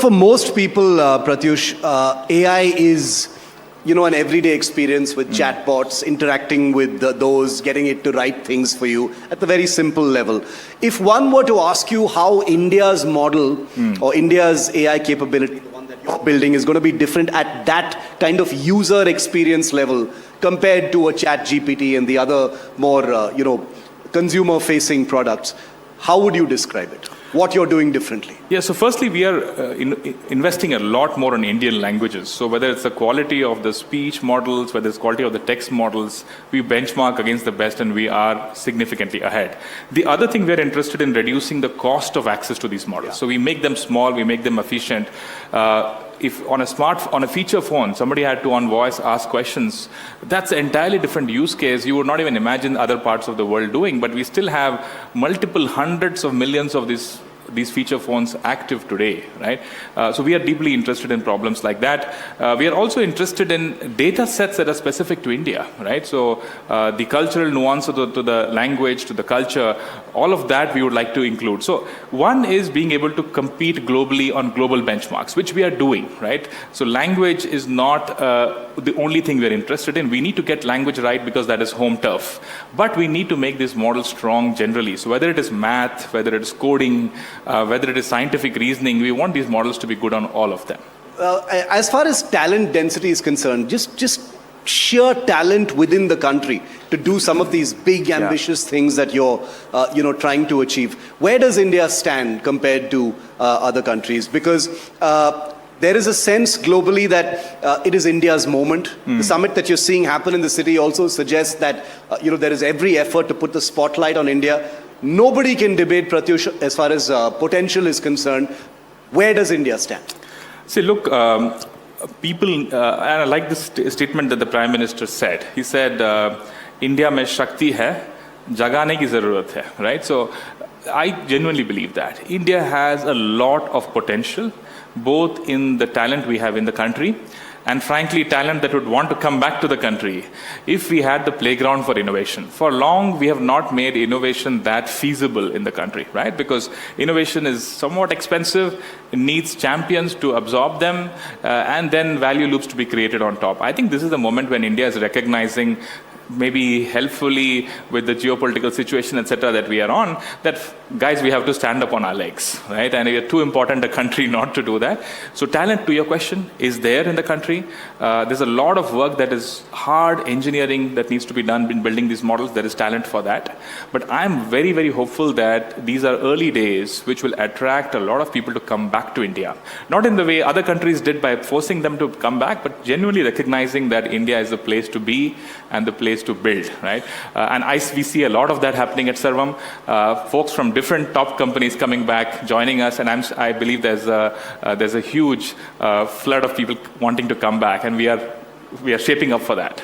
For most people, Pratyush, AI is, an everyday experience with chatbots, interacting with those, getting it to write things for you at the very simple level. If one were to ask you how India's model or India's AI capability, the one that you're building, is going to be different at that kind of user experience level compared to a ChatGPT and the other more, consumer-facing products, how would you describe it? What you're doing differently? Yeah, so firstly, we are investing a lot more in Indian languages. So whether it's the quality of the speech models, whether it's quality of the text models, we benchmark against the best and we are significantly ahead. The other thing, we're interested in reducing the cost of access to these models. So we make them small, we make them efficient. If on a feature phone, somebody had to on voice ask questions, that's an entirely different use case. You would not even imagine other parts of the world doing, but we still have multiple hundreds of millions of these feature phones active today, right? So we are deeply interested in problems like that. We are also interested in data sets that are specific to India, right? So the cultural nuance to the language, to the culture, all of that we would like to include. So one is being able to compete globally on global benchmarks, which we are doing, right? So language is not the only thing we're interested in. We need to get language right because that is home turf. But we need to make this model strong generally. So whether it is math, whether it is coding, whether it is scientific reasoning, we want these models to be good on all of them. As far as talent density is concerned, just sheer talent within the country to do some of these big, ambitious things that you're, trying to achieve. Where does India stand compared to other countries? Because there is a sense globally that it is India's moment. The summit that you're seeing happen in the city also suggests that, there is every effort to put the spotlight on India. Nobody can debate, Pratyush, as far as potential is concerned. Where does India stand? See, look, people, and I like this statement that the Prime Minister said. He said, India mein Shakti hai, jagane ki zarurat hai, right? So I genuinely believe that. India has a lot of potential, both in the talent we have in the country, and frankly, talent that would want to come back to the country if we had the playground for innovation. For long, we have not made innovation that feasible in the country, right? Because innovation is somewhat expensive, it needs champions to absorb them, and then value loops to be created on top. I think this is the moment when India is recognizing, maybe helpfully with the geopolitical situation, etc., that we are on, that guys, we have to stand up on our legs, right? And we are too important a country not to do that. So talent, to your question, is there in the country. There's a lot of work that is hard engineering that needs to be done in building these models. There is talent for that. But I'm very, very hopeful that these are early days which will attract a lot of people to come back to India. Not in the way other countries did by forcing them to come back, but genuinely recognizing that India is the place to be and the place to build, right? And we see a lot of that happening at Sarvam. Folks from different top companies coming back, joining us, and I believe there's a huge flood of people wanting to come back, and we are shaping up for that.